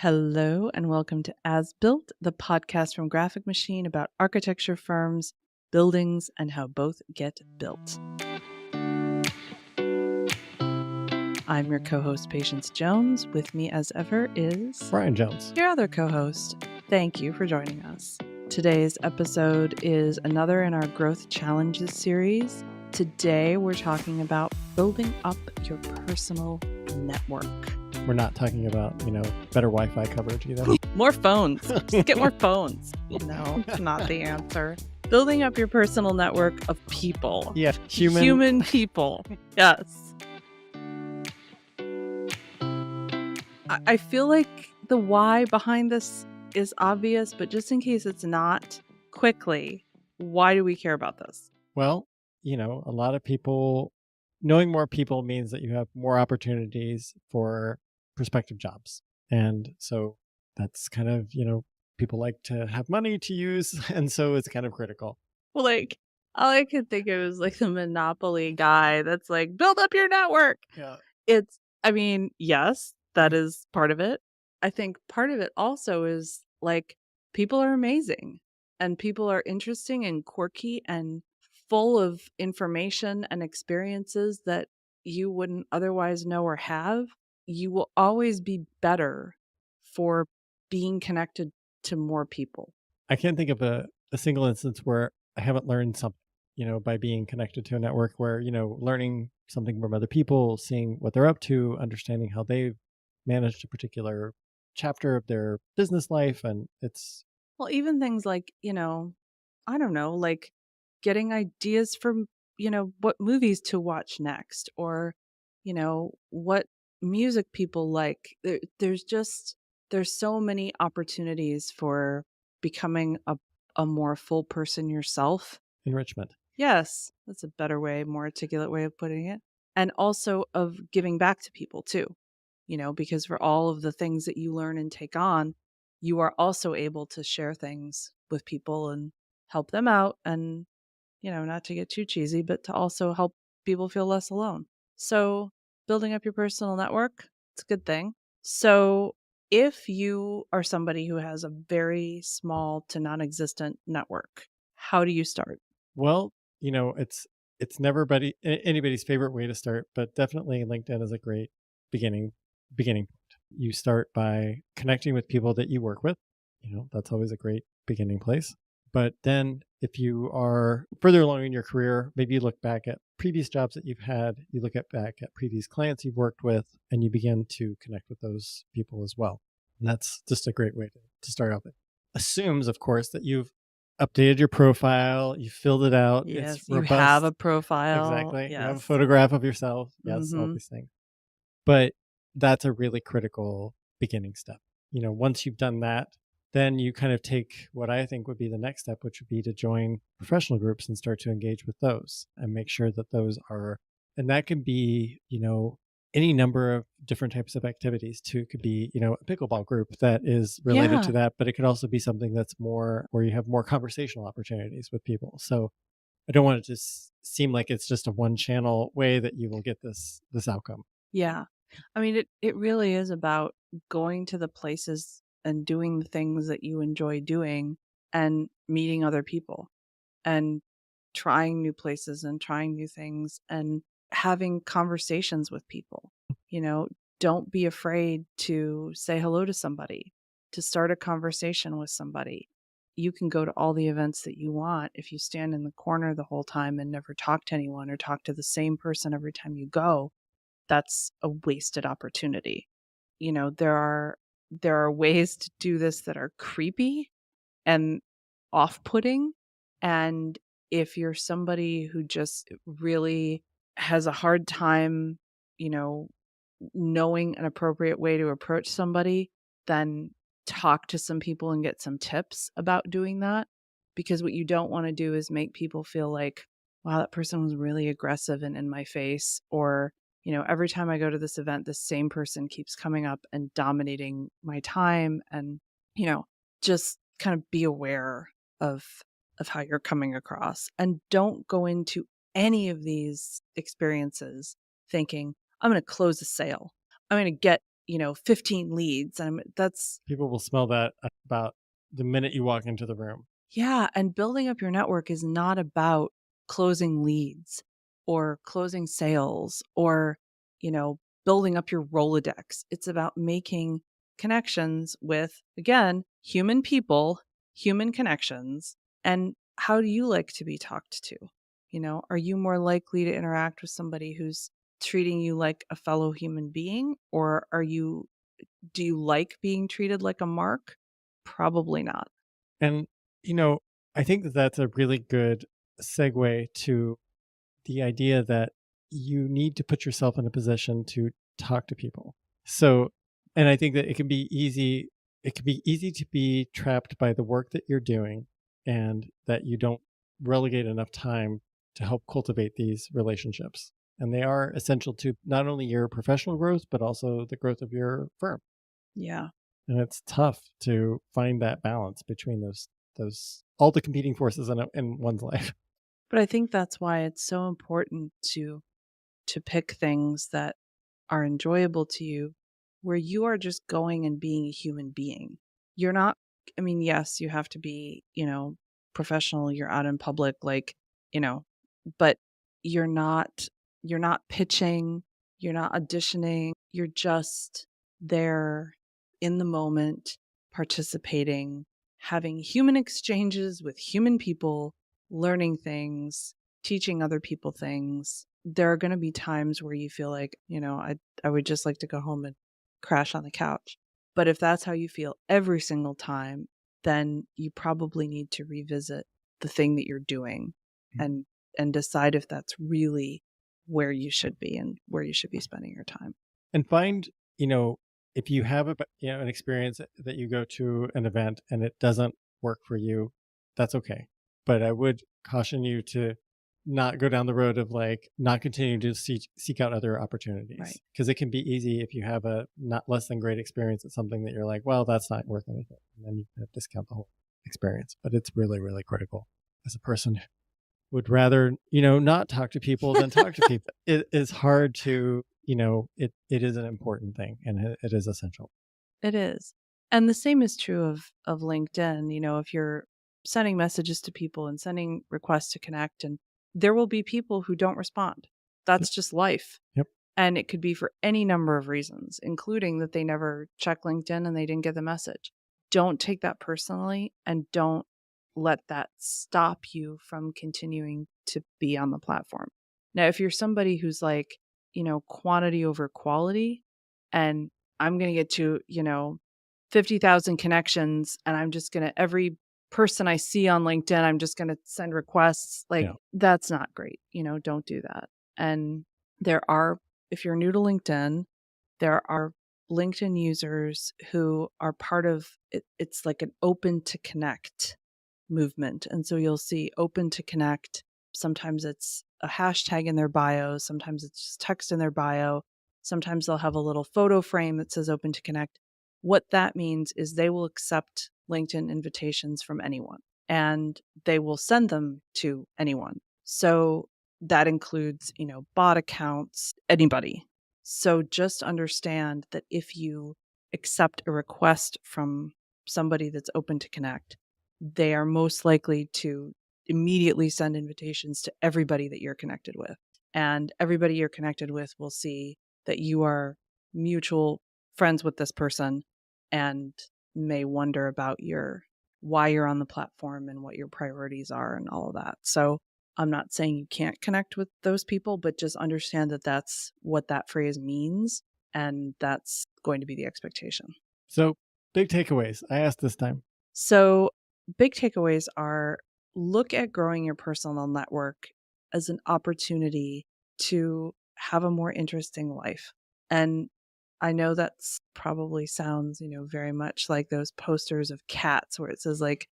Hello and welcome to As Built, the podcast from Graphic Machine about architecture firms, buildings, and how both get built. I'm your co-host, Patience Jones. With me as ever is Brian Jones, your other co-host. Thank you for joining us. Today's episode is another in our Growth Challenges series. Today we're talking about building up your personal network. We're not talking about, better Wi-Fi coverage either. More phones. Just get more phones. No, not the answer. Building up your personal network of people. Yeah, human people. Yes. I feel like the why behind this is obvious, but just in case it's not, quickly, why do we care about this? Well, a lot of people, knowing more people means that you have more opportunities for prospective jobs. And so that's kind of, people like to have money to use. And so it's kind of critical. Well, all I could think of is the Monopoly guy that's build up your network. Yeah. Yes, that is part of it. I think part of it also is people are amazing and people are interesting and quirky and full of information and experiences that you wouldn't otherwise know or have. You will always be better for being connected to more people. I can't think of a single instance where I haven't learned something, by being connected to a network where, learning something from other people, seeing what they're up to, understanding how they've managed a particular chapter of their business life. And it's... Well, even things I don't know, getting ideas from, what movies to watch next or, what music people like. There's so many opportunities for becoming a more full person yourself. Enrichment. Yes, that's a better way, more articulate way of putting it. And also of giving back to people too, because for all of the things that you learn and take on, you are also able to share things with people and help them out and, not to get too cheesy, but to also help people feel less alone. So building up your personal network, it's a good thing. So if you are somebody who has a very small to non-existent network, how do you start? Well, it's never anybody's favorite way to start, but definitely LinkedIn is a great beginning point. You start by connecting with people that you work with. That's always a great beginning place. But then if you are further along in your career, maybe you look back at previous jobs that you've had, you look back at previous clients you've worked with, and you begin to connect with those people as well. And that's just a great way to start off. It assumes, of course, that you've updated your profile, you filled it out. Yes, it's you robust. have a profile. Exactly. Yes. You have a photograph of yourself. Yes, all these things. But that's a really critical beginning step. Once you've done that, then you kind of take what I think would be the next step, which would be to join professional groups and start to engage with those and make sure that those are, and that can be, any number of different types of activities too. It could be, a pickleball group that is related to that, but it could also be something that's more where you have more conversational opportunities with people. So I don't want it to seem like it's just a one channel way that you will get this outcome. Yeah. It really is about going to the places and doing the things that you enjoy doing and meeting other people and trying new places and trying new things and having conversations with people. Don't be afraid to say hello to somebody, to start a conversation with somebody. You can go to all the events that you want. If you stand in the corner the whole time and never talk to anyone or talk to the same person every time you go, that's a wasted opportunity. There are ways to do this that are creepy and off-putting. And if you're somebody who just really has a hard time, knowing an appropriate way to approach somebody, then talk to some people and get some tips about doing that. Because what you don't want to do is make people feel like, wow, that person was really aggressive and in my face. Or, every time I go to this event, the same person keeps coming up and dominating my time. And, just kind of be aware of how you're coming across. And don't go into any of these experiences thinking, I'm going to close a sale. I'm going to get 15 leads. And that's, People will smell that about the minute you walk into the room. yeah. And building up your network is not about closing leads or closing sales or, building up your Rolodex. It's about making connections with, again, human people, human connections. And how do you like to be talked to? Are you more likely to interact with somebody who's treating you like a fellow human being? Or do you like being treated like a mark? Probably not. And, I think that that's a really good segue to the idea that you need to put yourself in a position to talk to people. So, and I think that it can be easy to be trapped by the work that you're doing and that you don't relegate enough time to help cultivate these relationships. And they are essential to not only your professional growth, but also the growth of your firm. Yeah. And it's tough to find that balance between those all the competing forces in one's life. But I think that's why it's so important to pick things that are enjoyable to you, where you are just going and being a human being. You're not, I mean, yes, you have to be, professional, you're out in public, like, but you're not, you're not pitching, you're not auditioning, you're just there in the moment, participating, having human exchanges with human people, learning things, teaching other people things. There are going to be times where you feel like, I would just like to go home and crash on the couch. But if that's how you feel every single time, then you probably need to revisit the thing that you're doing and decide if that's really where you should be and where you should be spending your time. And find, if you have an experience that you go to an event and it doesn't work for you, that's okay. But I would caution you to not go down the road of like not continuing to seek out other opportunities. Right. Because it can be easy if you have a not less than great experience at something that you're like, well, that's not worth anything. And then you kind of discount the whole experience. But it's really, really critical as a person who would rather, not talk to people than talk to people. It is hard to, it is an important thing and it is essential. It is. And the same is true of LinkedIn. If you're sending messages to people and sending requests to connect, and there will be people who don't respond. That's just life. Yep. And it could be for any number of reasons, including that they never checked LinkedIn and they didn't get the message. Don't take that personally and don't let that stop you from continuing to be on the platform. Now, if you're somebody who's like, quantity over quality, and I'm going to get to, 50,000 connections, and I'm just going to, every person I see on LinkedIn, I'm just going to send requests. Like, that's not great. Don't do that. And if you're new to LinkedIn, there are LinkedIn users who are part of it. It's like an open to connect movement. And so you'll see open to connect. Sometimes it's a hashtag in their bio. Sometimes it's just text in their bio. Sometimes they'll have a little photo frame that says open to connect. What that means is they will accept LinkedIn invitations from anyone and they will send them to anyone. So that includes, bot accounts, anybody. So just understand that if you accept a request from somebody that's open to connect, they are most likely to immediately send invitations to everybody that you're connected with. And everybody you're connected with will see that you are mutual friends with this person and may wonder about why you're on the platform and what your priorities are and all of that. So I'm not saying you can't connect with those people, but just understand that that's what that phrase means. And that's going to be the expectation. So big takeaways. I asked this time. So big takeaways are: look at growing your personal network as an opportunity to have a more interesting life. And I know that's probably sounds, very much like those posters of cats where it says like,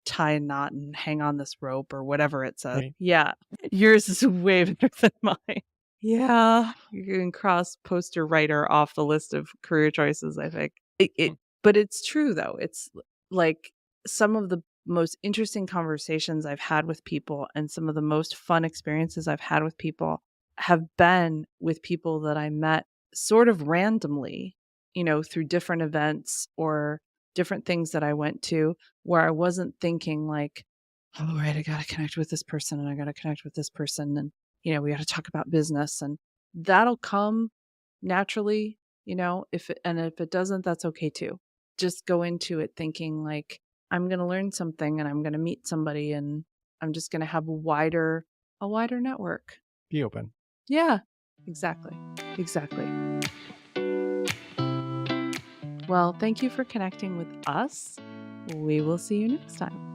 tie a knot and hang on this rope or whatever it says. Right. Yeah. Yours is way better than mine. Yeah. You can cross poster writer off the list of career choices, I think. But it's true though. It's like some of the most interesting conversations I've had with people and some of the most fun experiences I've had with people have been with people that I met sort of randomly, through different events or different things that I went to, where I wasn't thinking like, oh, right, I got to connect with this person and I got to connect with this person. And, we got to talk about business, and that'll come naturally, if it doesn't, that's okay too. Just go into it thinking like, I'm going to learn something and I'm going to meet somebody and I'm just going to have a wider network. Be open. Yeah, exactly. Exactly. Well, thank you for connecting with us. We will see you next time.